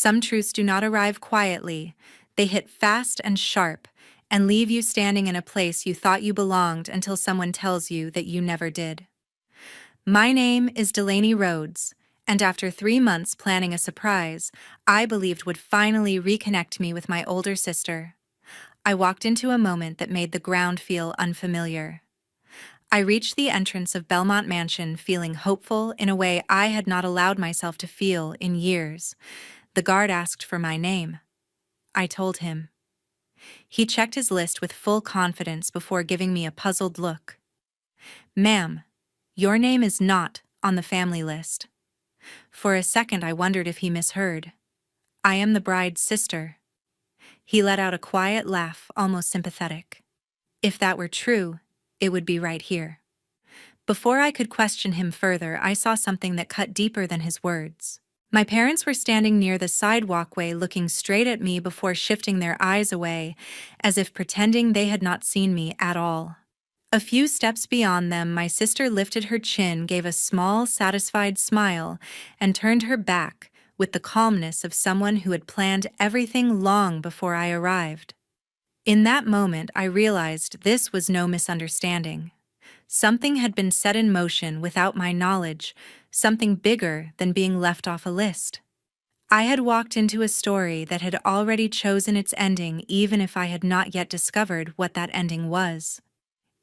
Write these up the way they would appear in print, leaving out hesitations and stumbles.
Some truths do not arrive quietly. They hit fast and sharp and leave you standing in a place you thought you belonged until someone tells you that you never did. My name is Delaney Rhodes, and after 3 months planning a surprise I believed would finally reconnect me with my older sister, I walked into a moment that made the ground feel unfamiliar. I reached the entrance of Belmont Mansion feeling hopeful in a way I had not allowed myself to feel in years. The guard asked for my name. I told him. He checked his list with full confidence before giving me a puzzled look. "Ma'am, your name is not on the family list." For a second I wondered if he misheard. "I am the bride's sister." He let out a quiet laugh, almost sympathetic. If that were true, it would be right here. Before I could question him further, I saw something that cut deeper than his words. My parents were standing near the side walkway looking straight at me before shifting their eyes away, as if pretending they had not seen me at all. A few steps beyond them, my sister lifted her chin, gave a small, satisfied smile, and turned her back with the calmness of someone who had planned everything long before I arrived. In that moment, I realized this was no misunderstanding. Something had been set in motion without my knowledge, something bigger than being left off a list. I had walked into a story that had already chosen its ending, even if I had not yet discovered what that ending was.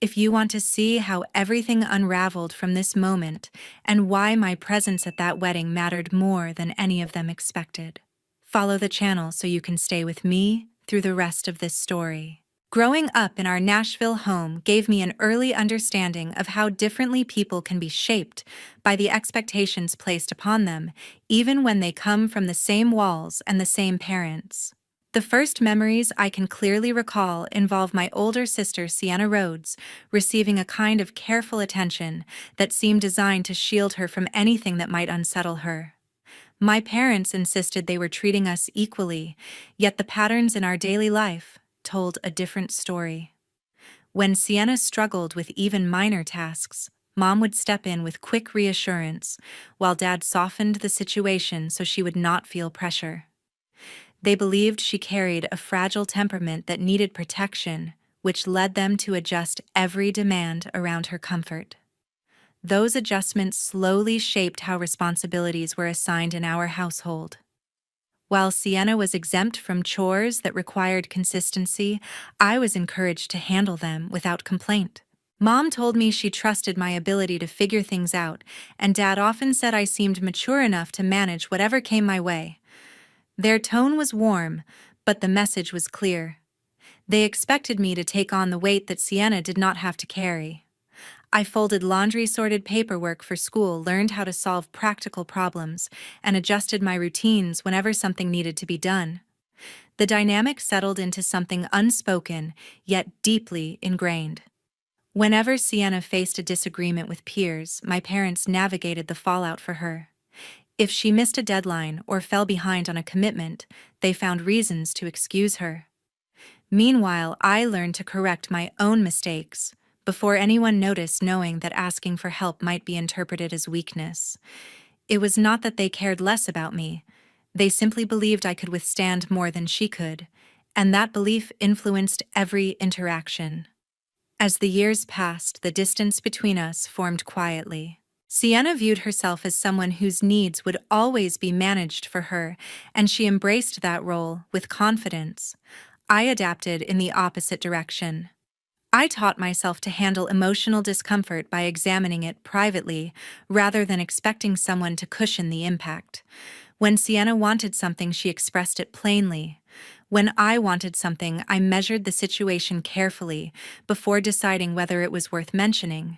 If you want to see how everything unraveled from this moment and why my presence at that wedding mattered more than any of them expected, follow the channel so you can stay with me through the rest of this story. Growing up in our Nashville home gave me an early understanding of how differently people can be shaped by the expectations placed upon them, even when they come from the same walls and the same parents. The first memories I can clearly recall involve my older sister, Sienna Rhodes, receiving a kind of careful attention that seemed designed to shield her from anything that might unsettle her. My parents insisted they were treating us equally, yet the patterns in our daily life told a different story. When Sienna struggled with even minor tasks, Mom would step in with quick reassurance, while Dad softened the situation so she would not feel pressure. They believed she carried a fragile temperament that needed protection, which led them to adjust every demand around her comfort. Those adjustments slowly shaped how responsibilities were assigned in our household. While Sienna was exempt from chores that required consistency, I was encouraged to handle them without complaint. Mom told me she trusted my ability to figure things out, and Dad often said I seemed mature enough to manage whatever came my way. Their tone was warm, but the message was clear. They expected me to take on the weight that Sienna did not have to carry. I folded laundry, sorted paperwork for school, learned how to solve practical problems, and adjusted my routines whenever something needed to be done. The dynamic settled into something unspoken, yet deeply ingrained. Whenever Sienna faced a disagreement with peers, my parents navigated the fallout for her. If she missed a deadline or fell behind on a commitment, they found reasons to excuse her. Meanwhile, I learned to correct my own mistakes before anyone noticed, knowing that asking for help might be interpreted as weakness. It was not that they cared less about me. They simply believed I could withstand more than she could, and that belief influenced every interaction. As the years passed, the distance between us formed quietly. Sienna viewed herself as someone whose needs would always be managed for her, and she embraced that role with confidence. I adapted in the opposite direction. I taught myself to handle emotional discomfort by examining it privately rather than expecting someone to cushion the impact. When Sienna wanted something, she expressed it plainly. When I wanted something, I measured the situation carefully before deciding whether it was worth mentioning.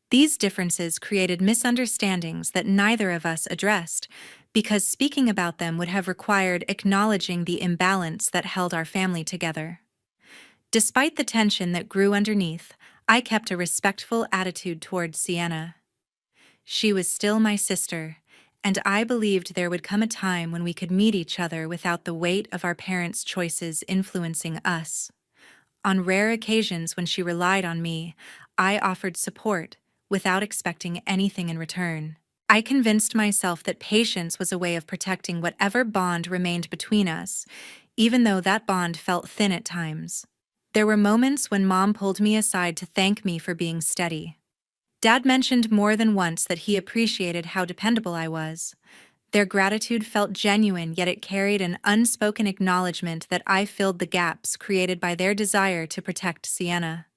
These differences created misunderstandings that neither of us addressed, because speaking about them would have required acknowledging the imbalance that held our family together. Despite the tension that grew underneath, I kept a respectful attitude towards Sienna. She was still my sister, and I believed there would come a time when we could meet each other without the weight of our parents' choices influencing us. On rare occasions when she relied on me, I offered support without expecting anything in return. I convinced myself that patience was a way of protecting whatever bond remained between us, even though that bond felt thin at times. There were moments when Mom pulled me aside to thank me for being steady. Dad mentioned more than once that he appreciated how dependable I was. Their gratitude felt genuine, yet it carried an unspoken acknowledgement that I filled the gaps created by their desire to protect Sienna.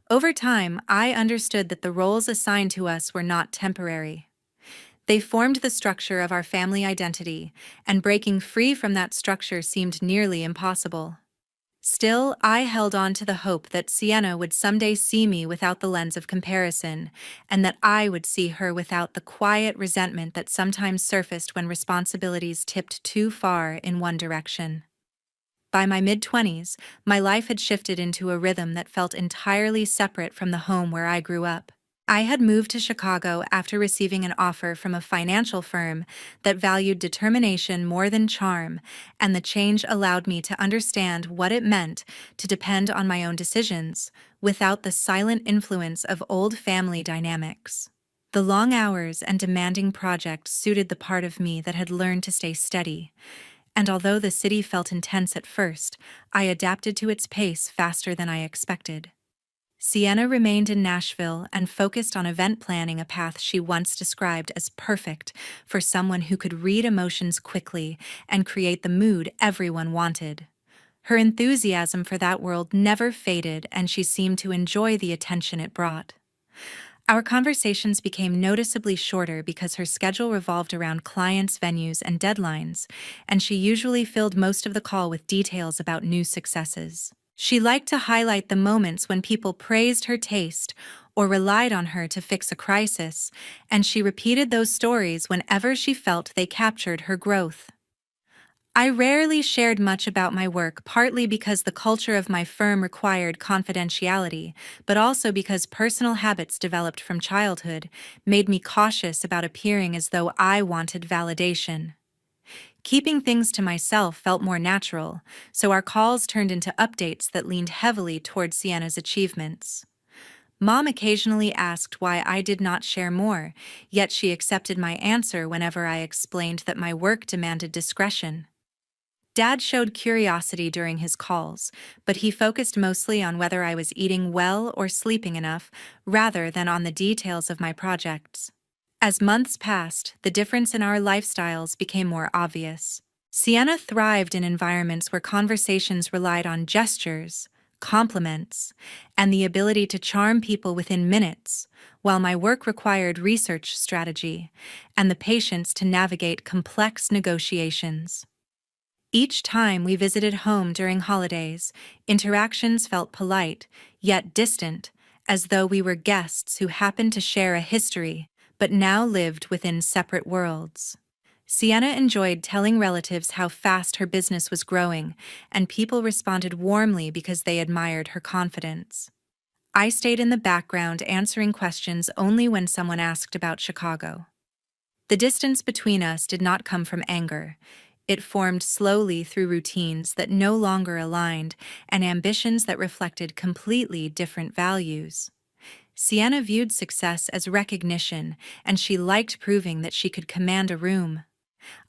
Over time, I understood that the roles assigned to us were not temporary. They formed the structure of our family identity, and breaking free from that structure seemed nearly impossible. Still, I held on to the hope that Sienna would someday see me without the lens of comparison, and that I would see her without the quiet resentment that sometimes surfaced when responsibilities tipped too far in one direction. By my mid-20s, my life had shifted into a rhythm that felt entirely separate from the home where I grew up. I had moved to Chicago after receiving an offer from a financial firm that valued determination more than charm, and the change allowed me to understand what it meant to depend on my own decisions, without the silent influence of old family dynamics. The long hours and demanding projects suited the part of me that had learned to stay steady, and although the city felt intense at first, I adapted to its pace faster than I expected. Sienna remained in Nashville and focused on event planning, a path she once described as perfect for someone who could read emotions quickly and create the mood everyone wanted. Her enthusiasm for that world never faded, and she seemed to enjoy the attention it brought. Our conversations became noticeably shorter because her schedule revolved around clients, venues, and deadlines, and she usually filled most of the call with details about new successes. She liked to highlight the moments when people praised her taste or relied on her to fix a crisis, and she repeated those stories whenever she felt they captured her growth. I rarely shared much about my work, partly because the culture of my firm required confidentiality, but also because personal habits developed from childhood made me cautious about appearing as though I wanted validation. Keeping things to myself felt more natural, so our calls turned into updates that leaned heavily toward Sienna's achievements. Mom occasionally asked why I did not share more, yet she accepted my answer whenever I explained that my work demanded discretion. Dad showed curiosity during his calls, but he focused mostly on whether I was eating well or sleeping enough, rather than on the details of my projects. As months passed, the difference in our lifestyles became more obvious. Sienna thrived in environments where conversations relied on gestures, compliments, and the ability to charm people within minutes, while my work required research strategy and the patience to navigate complex negotiations. Each time we visited home during holidays, interactions felt polite, yet distant, as though we were guests who happened to share a history, but now lived within separate worlds. Sienna enjoyed telling relatives how fast her business was growing, and people responded warmly because they admired her confidence. I stayed in the background answering questions only when someone asked about Chicago. The distance between us did not come from anger. It formed slowly through routines that no longer aligned and ambitions that reflected completely different values. Sienna viewed success as recognition, and she liked proving that she could command a room.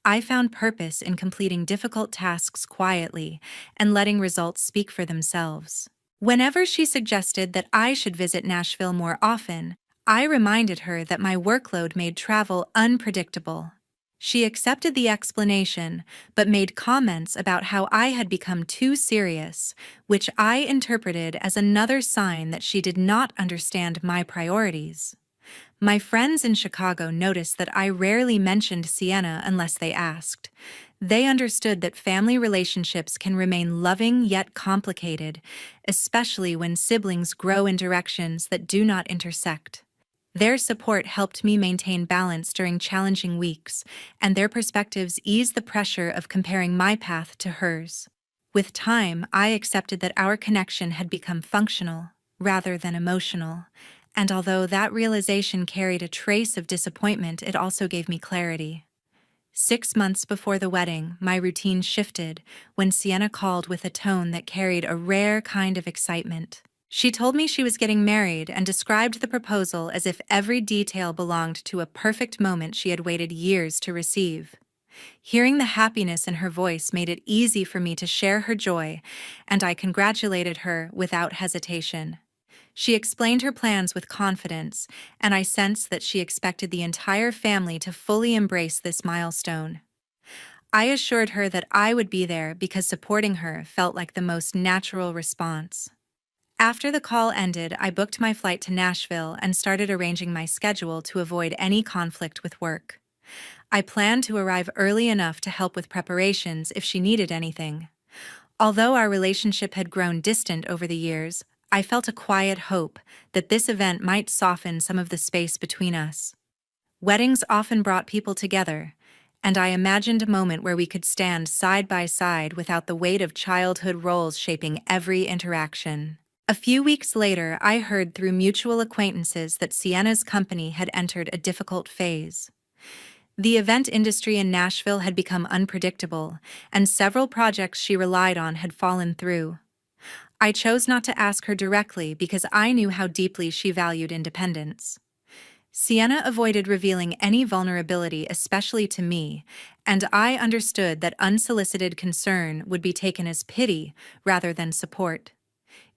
I found purpose in completing difficult tasks quietly and letting results speak for themselves. Whenever she suggested that I should visit Nashville more often, I reminded her that my workload made travel unpredictable. She accepted the explanation, but made comments about how I had become too serious, which I interpreted as another sign that she did not understand my priorities. My friends in Chicago noticed that I rarely mentioned Sienna unless they asked. They understood that family relationships can remain loving yet complicated, especially when siblings grow in directions that do not intersect. Their support helped me maintain balance during challenging weeks, and their perspectives eased the pressure of comparing my path to hers. With time, I accepted that our connection had become functional, rather than emotional, and although that realization carried a trace of disappointment, it also gave me clarity. 6 months before the wedding, my routine shifted when Sienna called with a tone that carried a rare kind of excitement. She told me she was getting married and described the proposal as if every detail belonged to a perfect moment she had waited years to receive. Hearing the happiness in her voice made it easy for me to share her joy, and I congratulated her without hesitation. She explained her plans with confidence, and I sensed that she expected the entire family to fully embrace this milestone. I assured her that I would be there because supporting her felt like the most natural response. After the call ended, I booked my flight to Nashville and started arranging my schedule to avoid any conflict with work. I planned to arrive early enough to help with preparations if she needed anything. Although our relationship had grown distant over the years, I felt a quiet hope that this event might soften some of the space between us. Weddings often brought people together, and I imagined a moment where we could stand side by side without the weight of childhood roles shaping every interaction. A few weeks later, I heard through mutual acquaintances that Sienna's company had entered a difficult phase. The event industry in Nashville had become unpredictable, and several projects she relied on had fallen through. I chose not to ask her directly because I knew how deeply she valued independence. Sienna avoided revealing any vulnerability, especially to me, and I understood that unsolicited concern would be taken as pity rather than support.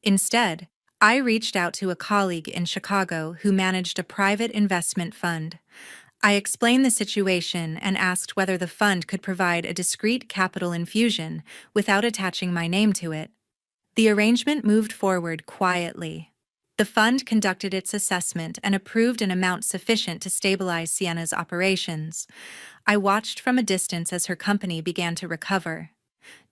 Instead, I reached out to a colleague in Chicago who managed a private investment fund. I explained the situation and asked whether the fund could provide a discreet capital infusion without attaching my name to it. The arrangement moved forward quietly. The fund conducted its assessment and approved an amount sufficient to stabilize Sienna's operations. I watched from a distance as her company began to recover.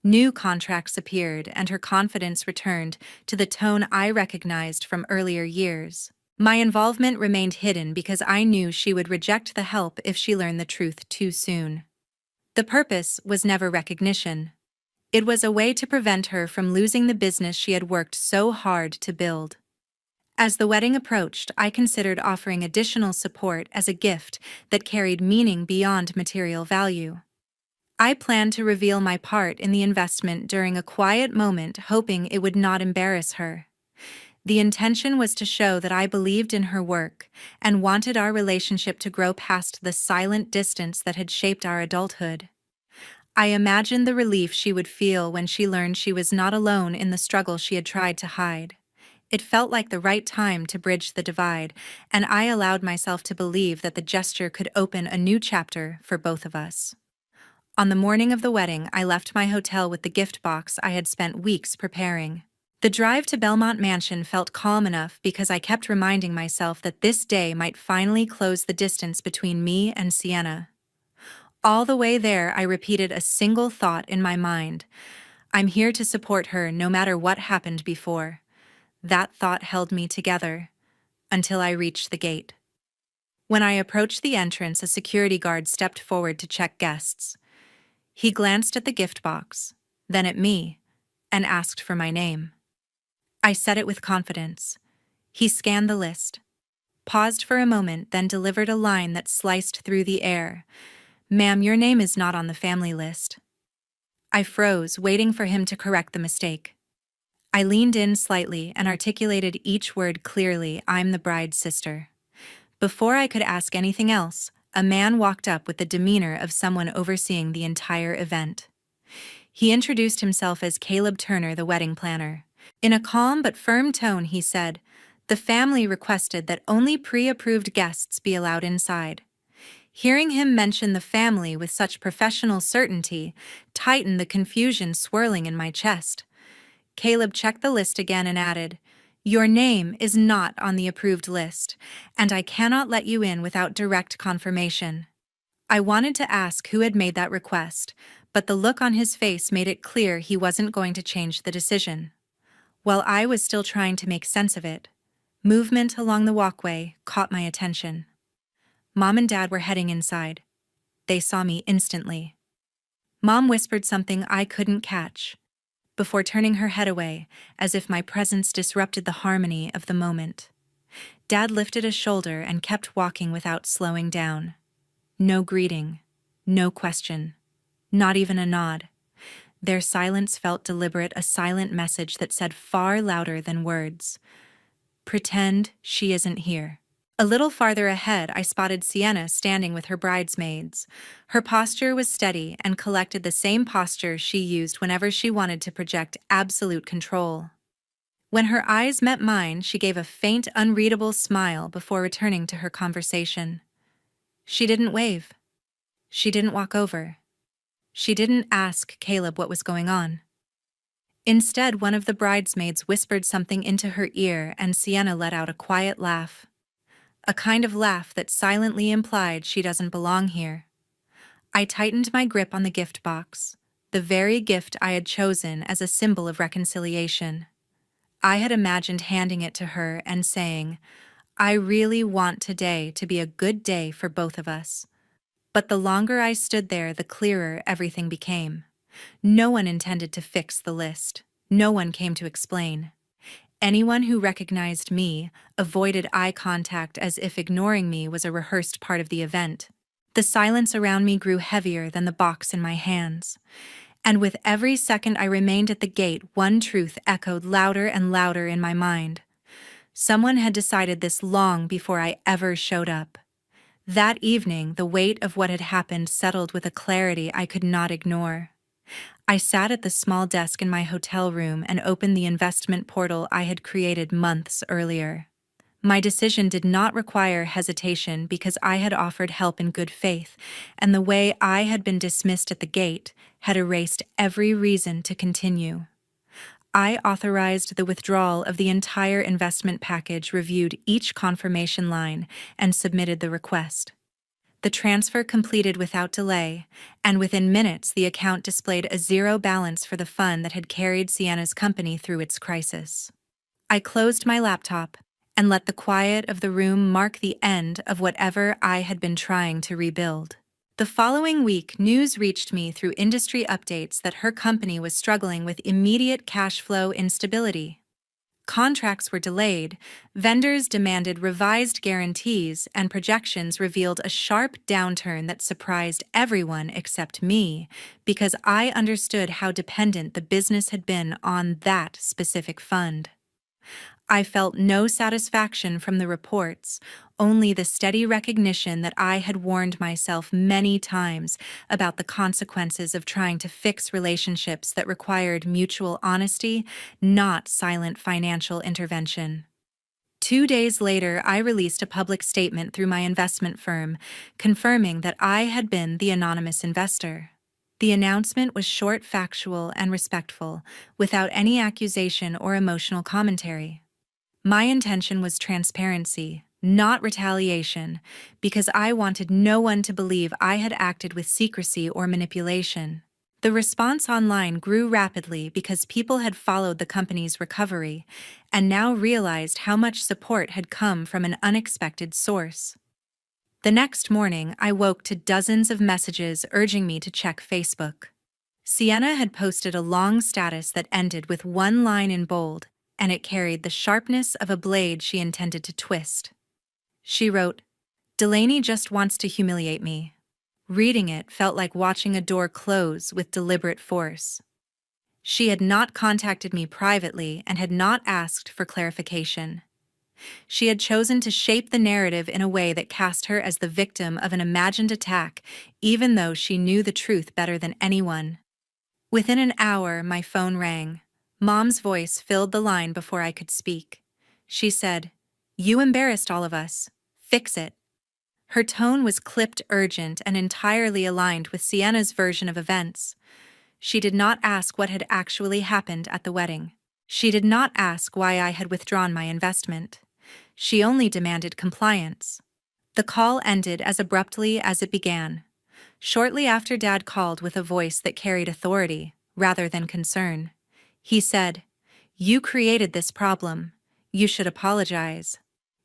New contracts appeared, and her confidence returned to the tone I recognized from earlier years. My involvement remained hidden because I knew she would reject the help if she learned the truth too soon. The purpose was never recognition. It was a way to prevent her from losing the business she had worked so hard to build. As the wedding approached, I considered offering additional support as a gift that carried meaning beyond material value. I planned to reveal my part in the investment during a quiet moment, hoping it would not embarrass her. The intention was to show that I believed in her work and wanted our relationship to grow past the silent distance that had shaped our adulthood. I imagined the relief she would feel when she learned she was not alone in the struggle she had tried to hide. It felt like the right time to bridge the divide, and I allowed myself to believe that the gesture could open a new chapter for both of us. On the morning of the wedding, I left my hotel with the gift box I had spent weeks preparing. The drive to Belmont Mansion felt calm enough because I kept reminding myself that this day might finally close the distance between me and Sienna. All the way there, I repeated a single thought in my mind: I'm here to support her no matter what happened before. That thought held me together until I reached the gate. When I approached the entrance, a security guard stepped forward to check guests. He glanced at the gift box, then at me, and asked for my name. I said it with confidence. He scanned the list, paused for a moment, then delivered a line that sliced through the air. "Ma'am, your name is not on the family list." I froze, waiting for him to correct the mistake. I leaned in slightly and articulated each word clearly: "I'm the bride's sister." Before I could ask anything else, a man walked up with the demeanor of someone overseeing the entire event. He introduced himself as Caleb Turner, the wedding planner. In a calm but firm tone, he said, "The family requested that only pre-approved guests be allowed inside." Hearing him mention the family with such professional certainty tightened the confusion swirling in my chest. Caleb checked the list again and added, "Your name is not on the approved list, and I cannot let you in without direct confirmation." I wanted to ask who had made that request, but the look on his face made it clear he wasn't going to change the decision. While I was still trying to make sense of it, movement along the walkway caught my attention. Mom and Dad were heading inside. They saw me instantly. Mom whispered something I couldn't catch, before turning her head away, as if my presence disrupted the harmony of the moment. Dad lifted a shoulder and kept walking without slowing down. No greeting, no question, not even a nod. Their silence felt deliberate, a silent message that said far louder than words. Pretend she isn't here. A little farther ahead, I spotted Sienna standing with her bridesmaids. Her posture was steady and collected the same posture she used whenever she wanted to project absolute control. When her eyes met mine, she gave a faint, unreadable smile before returning to her conversation. She didn't wave. She didn't walk over. She didn't ask Caleb what was going on. Instead, one of the bridesmaids whispered something into her ear, and Sienna let out a quiet laugh. A kind of laugh that silently implied she doesn't belong here. I tightened my grip on the gift box, the very gift I had chosen as a symbol of reconciliation. I had imagined handing it to her and saying, "I really want today to be a good day for both of us." But the longer I stood there, the clearer everything became. No one intended to fix the list. No one came to explain. Anyone who recognized me avoided eye contact as if ignoring me was a rehearsed part of the event. The silence around me grew heavier than the box in my hands. And with every second I remained at the gate, one truth echoed louder and louder in my mind. Someone had decided this long before I ever showed up. That evening, the weight of what had happened settled with a clarity I could not ignore. I sat at the small desk in my hotel room and opened the investment portal I had created months earlier. My decision did not require hesitation because I had offered help in good faith, and the way I had been dismissed at the gate had erased every reason to continue. I authorized the withdrawal of the entire investment package, reviewed each confirmation line, and submitted the request. The transfer completed without delay, and within minutes the account displayed a zero balance for the fund that had carried Sienna's company through its crisis. I closed my laptop and let the quiet of the room mark the end of whatever I had been trying to rebuild. The following week, news reached me through industry updates that her company was struggling with immediate cash flow instability. Contracts were delayed, vendors demanded revised guarantees, and projections revealed a sharp downturn that surprised everyone except me, because I understood how dependent the business had been on that specific fund. I felt no satisfaction from the reports, only the steady recognition that I had warned myself many times about the consequences of trying to fix relationships that required mutual honesty, not silent financial intervention. 2 days later, I released a public statement through my investment firm, confirming that I had been the anonymous investor. The announcement was short, factual, and respectful, without any accusation or emotional commentary. My intention was transparency, not retaliation, because I wanted no one to believe I had acted with secrecy or manipulation. The response online grew rapidly because people had followed the company's recovery and now realized how much support had come from an unexpected source. The next morning, I woke to dozens of messages urging me to check Facebook. Sienna had posted a long status that ended with one line in bold, and it carried the sharpness of a blade she intended to twist. She wrote, "Delaney just wants to humiliate me." Reading it felt like watching a door close with deliberate force. She had not contacted me privately and had not asked for clarification. She had chosen to shape the narrative in a way that cast her as the victim of an imagined attack, even though she knew the truth better than anyone. Within an hour, my phone rang. Mom's voice filled the line before I could speak. She said, "You embarrassed all of us. Fix it." Her tone was clipped, urgent, and entirely aligned with Sienna's version of events. She did not ask what had actually happened at the wedding. She did not ask why I had withdrawn my investment. She only demanded compliance. The call ended as abruptly as it began. Shortly after, Dad called with a voice that carried authority, rather than concern. He said, "You created this problem. You should apologize."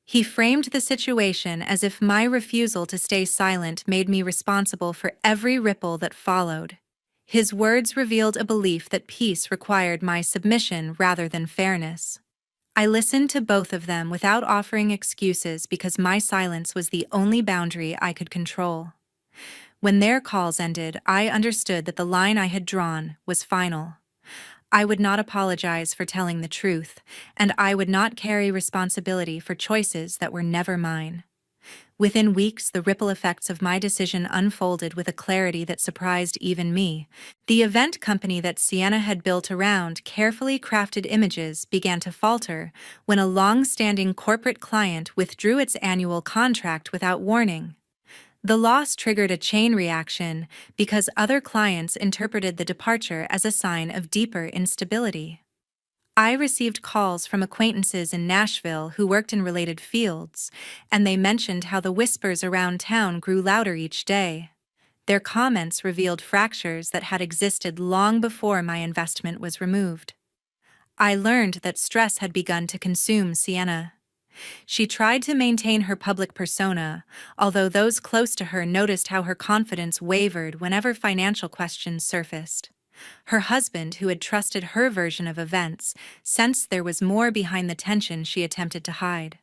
He framed the situation as if my refusal to stay silent made me responsible for every ripple that followed. His words revealed a belief that peace required my submission rather than fairness. I listened to both of them without offering excuses because my silence was the only boundary I could control. When their calls ended, I understood that the line I had drawn was final. I would not apologize for telling the truth, and I would not carry responsibility for choices that were never mine. Within weeks, the ripple effects of my decision unfolded with a clarity that surprised even me. The event company that Sienna had built around carefully crafted images began to falter when a long-standing corporate client withdrew its annual contract without warning. The loss triggered a chain reaction because other clients interpreted the departure as a sign of deeper instability. I received calls from acquaintances in Nashville who worked in related fields, and they mentioned how the whispers around town grew louder each day. Their comments revealed fractures that had existed long before my investment was removed. I learned that stress had begun to consume Sienna. She tried to maintain her public persona, although those close to her noticed how her confidence wavered whenever financial questions surfaced. Her husband, who had trusted her version of events, sensed there was more behind the tension she attempted to hide.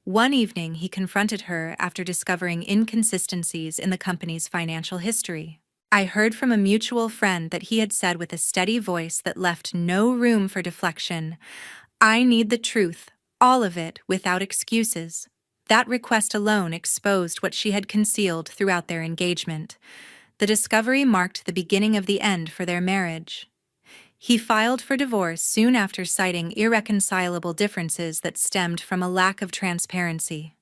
One evening, he confronted her after discovering inconsistencies in the company's financial history. I heard from a mutual friend that he had said with a steady voice that left no room for deflection, "I need the truth, all of it, without excuses." That request alone exposed what she had concealed throughout their engagement. The discovery marked the beginning of the end for their marriage. He filed for divorce soon after citing irreconcilable differences that stemmed from a lack of transparency.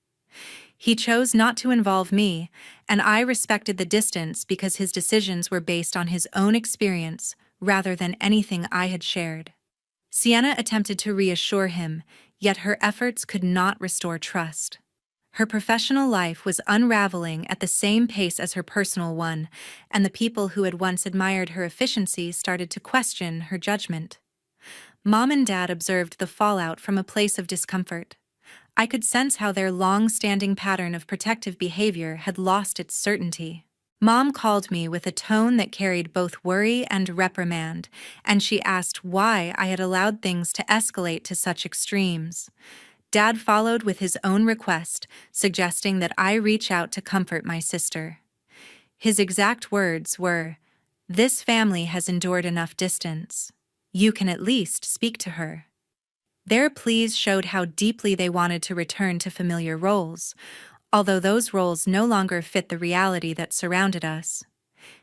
He chose not to involve me, and I respected the distance because his decisions were based on his own experience rather than anything I had shared. Sienna attempted to reassure him, yet her efforts could not restore trust. Her professional life was unraveling at the same pace as her personal one, and the people who had once admired her efficiency started to question her judgment. Mom and Dad observed the fallout from a place of discomfort. I could sense how their long-standing pattern of protective behavior had lost its certainty. Mom called me with a tone that carried both worry and reprimand, and she asked why I had allowed things to escalate to such extremes. Dad followed with his own request, suggesting that I reach out to comfort my sister. His exact words were, "This family has endured enough distance. You can at least speak to her." Their pleas showed how deeply they wanted to return to familiar roles, although those roles no longer fit the reality that surrounded us.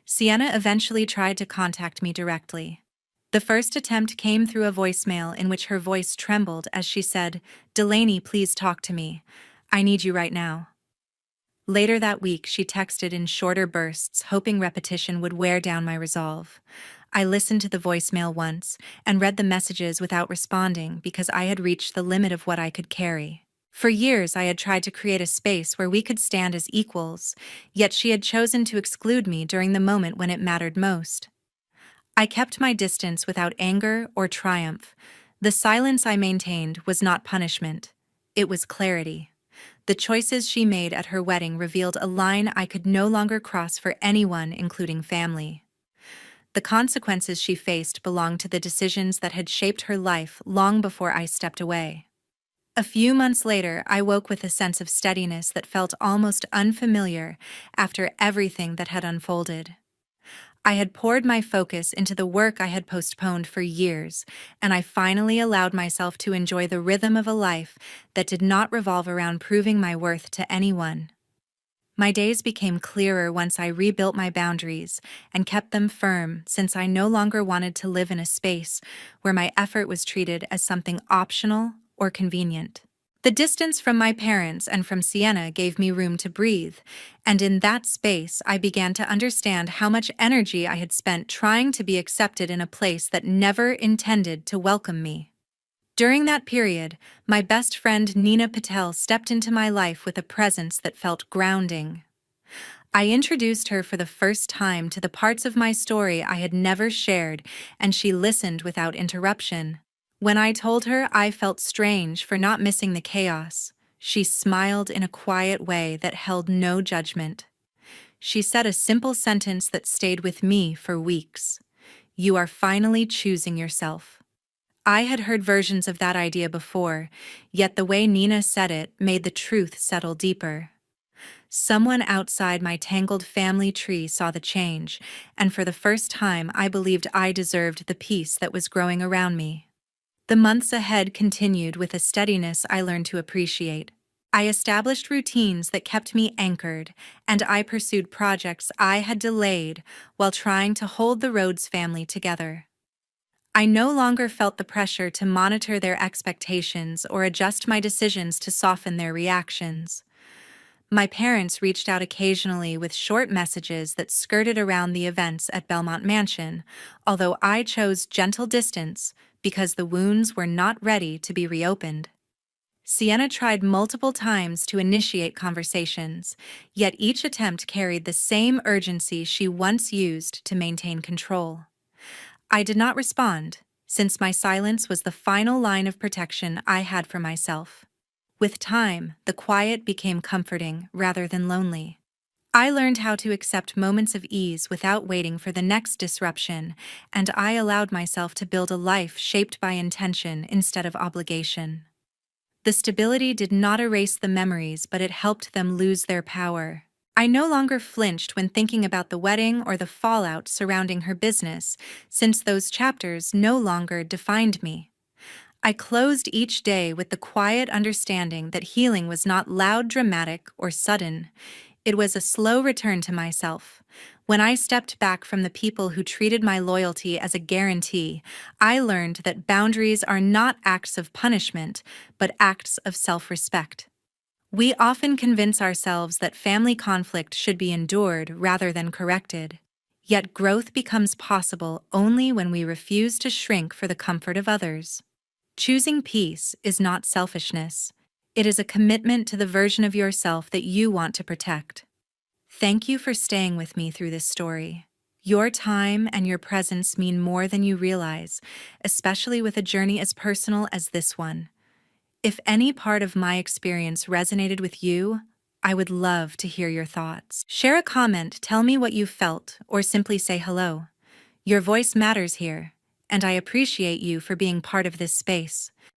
Sienna eventually tried to contact me directly. The first attempt came through a voicemail in which her voice trembled as she said, "Delaney, please talk to me. I need you right now." Later that week, she texted in shorter bursts, hoping repetition would wear down my resolve. I listened to the voicemail once and read the messages without responding because I had reached the limit of what I could carry. For years, I had tried to create a space where we could stand as equals, yet she had chosen to exclude me during the moment when it mattered most. I kept my distance without anger or triumph. The silence I maintained was not punishment. It was clarity. The choices she made at her wedding revealed a line I could no longer cross for anyone, including family. The consequences she faced belonged to the decisions that had shaped her life long before I stepped away. A few months later, I woke with a sense of steadiness that felt almost unfamiliar after everything that had unfolded. I had poured my focus into the work I had postponed for years, and I finally allowed myself to enjoy the rhythm of a life that did not revolve around proving my worth to anyone. My days became clearer once I rebuilt my boundaries and kept them firm, since I no longer wanted to live in a space where my effort was treated as something optional or convenient. The distance from my parents and from Sienna gave me room to breathe, and in that space I began to understand how much energy I had spent trying to be accepted in a place that never intended to welcome me. During that period, my best friend Nina Patel stepped into my life with a presence that felt grounding. I introduced her for the first time to the parts of my story I had never shared, and she listened without interruption. When I told her I felt strange for not missing the chaos, she smiled in a quiet way that held no judgment. She said a simple sentence that stayed with me for weeks. "You are finally choosing yourself." I had heard versions of that idea before, yet the way Nina said it made the truth settle deeper. Someone outside my tangled family tree saw the change, and for the first time I believed I deserved the peace that was growing around me. The months ahead continued with a steadiness I learned to appreciate. I established routines that kept me anchored, and I pursued projects I had delayed while trying to hold the Rhodes family together. I no longer felt the pressure to monitor their expectations or adjust my decisions to soften their reactions. My parents reached out occasionally with short messages that skirted around the events at Belmont Mansion, although I chose gentle distance because the wounds were not ready to be reopened. Sienna tried multiple times to initiate conversations, yet each attempt carried the same urgency she once used to maintain control. I did not respond, since my silence was the final line of protection I had for myself. With time, the quiet became comforting rather than lonely. I learned how to accept moments of ease without waiting for the next disruption, and I allowed myself to build a life shaped by intention instead of obligation. The stability did not erase the memories, but it helped them lose their power. I no longer flinched when thinking about the wedding or the fallout surrounding her business, since those chapters no longer defined me. I closed each day with the quiet understanding that healing was not loud, dramatic, or sudden. It was a slow return to myself. When I stepped back from the people who treated my loyalty as a guarantee, I learned that boundaries are not acts of punishment, but acts of self-respect. We often convince ourselves that family conflict should be endured rather than corrected. Yet growth becomes possible only when we refuse to shrink for the comfort of others. Choosing peace is not selfishness. It is a commitment to the version of yourself that you want to protect. Thank you for staying with me through this story. Your time and your presence mean more than you realize, especially with a journey as personal as this one. If any part of my experience resonated with you, I would love to hear your thoughts. Share a comment, tell me what you felt, or simply say hello. Your voice matters here, and I appreciate you for being part of this space.